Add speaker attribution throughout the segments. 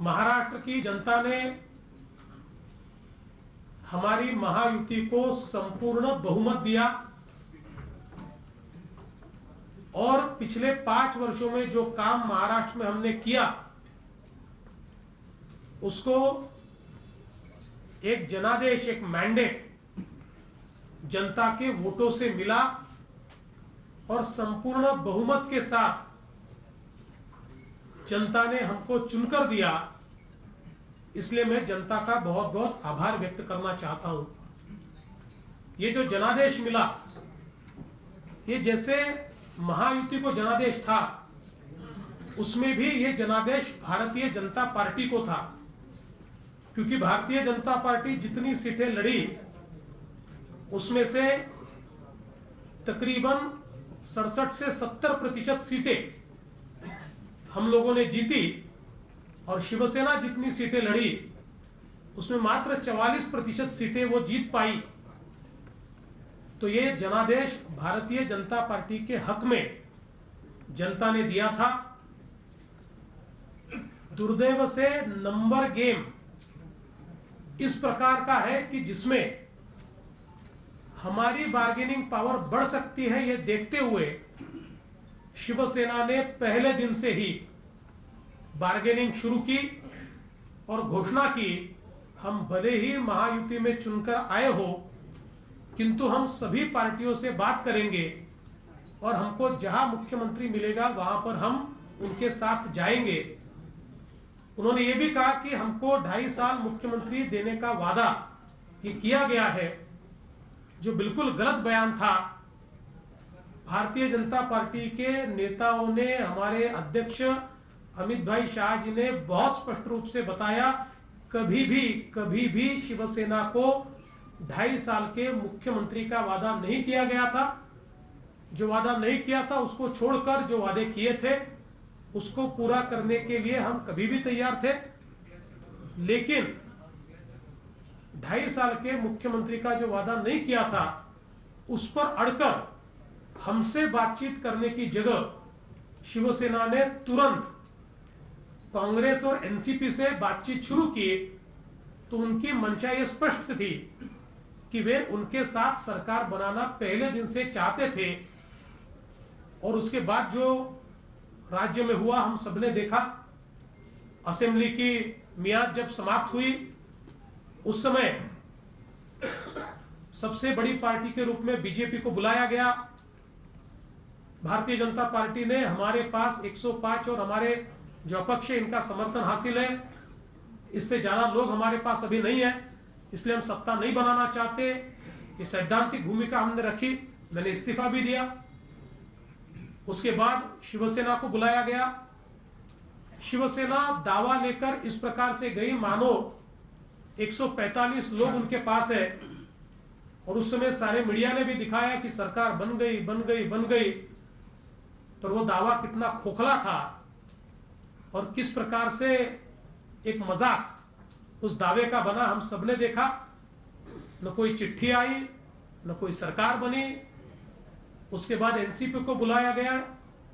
Speaker 1: महाराष्ट्र की जनता ने हमारी महायुति को संपूर्ण बहुमत दिया और पिछले 5 वर्षों में जो काम महाराष्ट्र में हमने किया उसको एक जनादेश, एक मैंडेट जनता के वोटों से मिला और संपूर्ण बहुमत के साथ जनता ने हमको चुनकर दिया। इसलिए मैं जनता का बहुत बहुत आभार व्यक्त करना चाहता हूं। ये जो जनादेश मिला, ये जैसे महायुति को जनादेश था, उसमें भी ये जनादेश भारतीय जनता पार्टी को था, क्योंकि भारतीय जनता पार्टी जितनी सीटें लड़ी उसमें से तकरीबन 67 से 70% सीटें हम लोगों ने जीती और शिवसेना जितनी सीटें लड़ी उसमें मात्र 44% सीटें वो जीत पाई। तो ये जनादेश भारतीय जनता पार्टी के हक में जनता ने दिया था। दुर्दैव से नंबर गेम इस प्रकार का है कि जिसमें हमारी बार्गेनिंग पावर बढ़ सकती है, ये देखते हुए शिवसेना ने पहले दिन से ही बार्गेनिंग शुरू की और घोषणा की, हम भले ही महायुति में चुनकर आए हो किंतु हम सभी पार्टियों से बात करेंगे और हमको जहां मुख्यमंत्री मिलेगा वहां पर हम उनके साथ जाएंगे। उन्होंने ये भी कहा कि हमको 2.5 साल मुख्यमंत्री देने का वादा ये किया गया है, जो बिल्कुल गलत बयान था। भारतीय जनता पार्टी के नेताओं ने, हमारे अध्यक्ष अमित भाई शाह जी ने बहुत स्पष्ट रूप से बताया, कभी भी शिवसेना को 2.5 साल के मुख्यमंत्री का वादा नहीं किया गया था। जो वादा नहीं किया था उसको छोड़कर जो वादे किए थे उसको पूरा करने के लिए हम कभी भी तैयार थे। लेकिन 2.5 साल के मुख्यमंत्री का जो वादा नहीं किया था उस पर अड़कर हमसे बातचीत करने की जगह शिवसेना ने तुरंत कांग्रेस और एनसीपी से बातचीत शुरू की। तो उनकी मंशा ये स्पष्ट थी कि वे उनके साथ सरकार बनाना पहले दिन से चाहते थे। और उसके बाद जो राज्य में हुआ हम सबने देखा, असेंबली की मियाद जब समाप्त हुई उस समय सबसे बड़ी पार्टी के रूप में बीजेपी को बुलाया गया। भारतीय जनता पार्टी ने, हमारे पास 105 और हमारे जो अपक्ष है इनका समर्थन हासिल है, इससे ज्यादा लोग हमारे पास अभी नहीं है, इसलिए हम सत्ता नहीं बनाना चाहते। ये सैद्धांतिक भूमिका हमने रखी, मैंने इस्तीफा भी दिया। उसके बाद शिवसेना को बुलाया गया। शिवसेना दावा लेकर इस प्रकार से गई मानो 145 लोग उनके पास है, और उस समय सारे मीडिया ने भी दिखाया कि सरकार बन गई। पर वो दावा कितना खोखला था और किस प्रकार से एक मजाक उस दावे का बना हम सबने देखा। न कोई चिट्ठी आई, न कोई सरकार बनी। उसके बाद एनसीपी को बुलाया गया,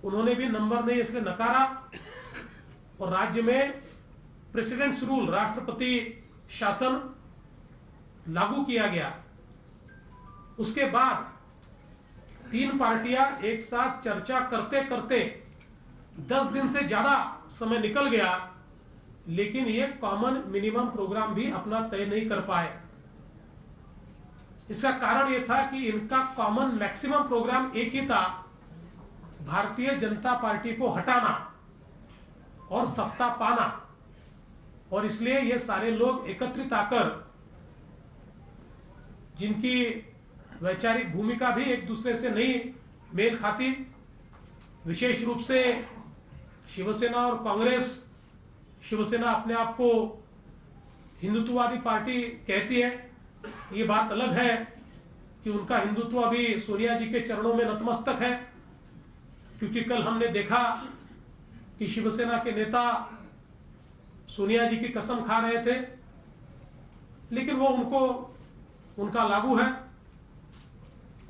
Speaker 1: उन्होंने भी नंबर नहीं इसलिए नकारा और राज्य में प्रेसिडेंट्स रूल, राष्ट्रपति शासन लागू किया गया। उसके बाद 3 पार्टियां एक साथ चर्चा करते करते 10 दिन से ज्यादा समय निकल गया, लेकिन ये कॉमन मिनिमम प्रोग्राम भी अपना तय नहीं कर पाए। इसका कारण यह था कि इनका कॉमन मैक्सिमम प्रोग्राम एक ही था, भारतीय जनता पार्टी को हटाना और सत्ता पाना। और इसलिए ये सारे लोग एकत्रित आकर, जिनकी वैचारिक भूमिका भी एक दूसरे से नहीं मेल खाती, विशेष रूप से शिवसेना और कांग्रेस, शिवसेना अपने आप को हिंदुत्ववादी पार्टी कहती है। ये बात अलग है कि उनका हिंदुत्व अभी सोनिया जी के चरणों में नतमस्तक है, क्योंकि कल हमने देखा कि शिवसेना के नेता सोनिया जी की कसम खा रहे थे, लेकिन वो उनका लागू है।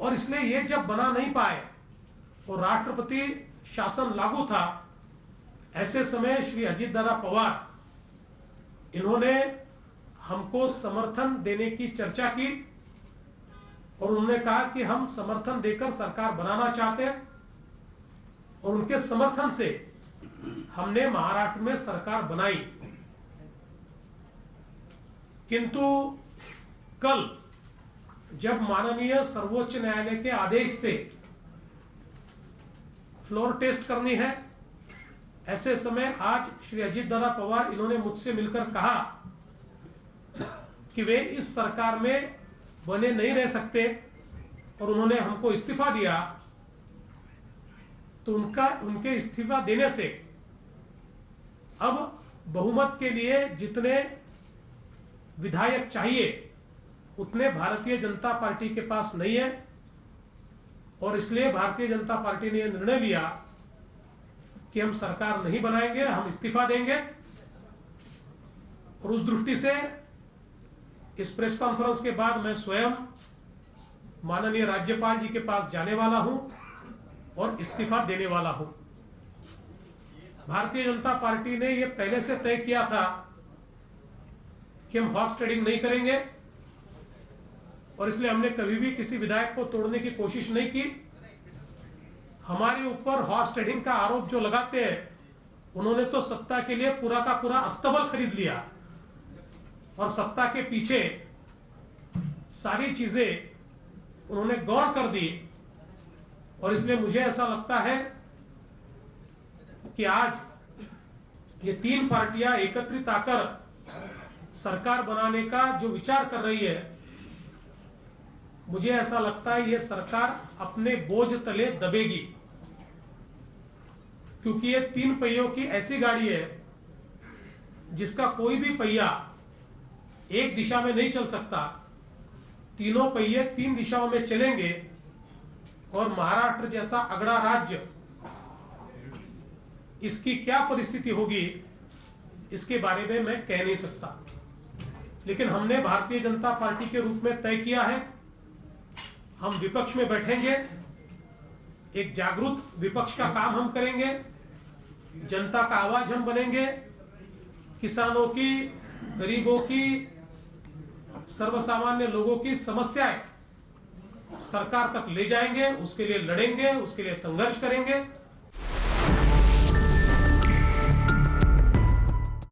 Speaker 1: और इसलिए ये जब बना नहीं पाए और राष्ट्रपति शासन लागू था, ऐसे समय श्री अजीत दादा पवार इन्होंने हमको समर्थन देने की चर्चा की और उन्होंने कहा कि हम समर्थन देकर सरकार बनाना चाहते हैं और उनके समर्थन से हमने महाराष्ट्र में सरकार बनाई। किंतु कल जब माननीय सर्वोच्च न्यायालय के आदेश से फ्लोर टेस्ट करनी है, ऐसे समय आज श्री अजीत दादा पवार इन्होंने मुझसे मिलकर कहा कि वे इस सरकार में बने नहीं रह सकते और उन्होंने हमको इस्तीफा दिया, तो उनके इस्तीफा देने से अब बहुमत के लिए जितने विधायक चाहिए उतने भारतीय जनता पार्टी के पास नहीं है और इसलिए भारतीय जनता पार्टी ने यह निर्णय लिया कि हम सरकार नहीं बनाएंगे, हम इस्तीफा देंगे। और उस दृष्टि से इस प्रेस कॉन्फ्रेंस के बाद मैं स्वयं माननीय राज्यपाल जी के पास जाने वाला हूं और इस्तीफा देने वाला हूं। भारतीय जनता पार्टी ने यह पहले से तय किया था कि हम हॉर्स ट्रेडिंग नहीं करेंगे और इसलिए हमने कभी भी किसी विधायक को तोड़ने की कोशिश नहीं की। हमारे ऊपर हॉर्स ट्रेडिंग का आरोप जो लगाते हैं, उन्होंने तो सत्ता के लिए पूरा का पूरा अस्तबल खरीद लिया और सत्ता के पीछे सारी चीजें उन्होंने गौण कर दी। और इसलिए मुझे ऐसा लगता है कि आज ये तीन पार्टियां एकत्रित आकर सरकार बनाने का जो विचार कर रही है, मुझे ऐसा लगता है ये सरकार अपने बोझ तले दबेगी, क्योंकि ये तीन पहियों की ऐसी गाड़ी है जिसका कोई भी पहिया एक दिशा में नहीं चल सकता। तीनों पहिए तीन दिशाओं में चलेंगे और महाराष्ट्र जैसा अगड़ा राज्य, इसकी क्या परिस्थिति होगी इसके बारे में मैं कह नहीं सकता। लेकिन हमने भारतीय जनता पार्टी के रूप में तय किया है, हम विपक्ष में बैठेंगे, एक जागरूक विपक्ष का काम हम करेंगे, जनता का आवाज हम बनेंगे, किसानों की, गरीबों की, सर्वसामान्य लोगों की समस्याएं सरकार तक ले जाएंगे, उसके लिए लड़ेंगे, उसके लिए संघर्ष करेंगे।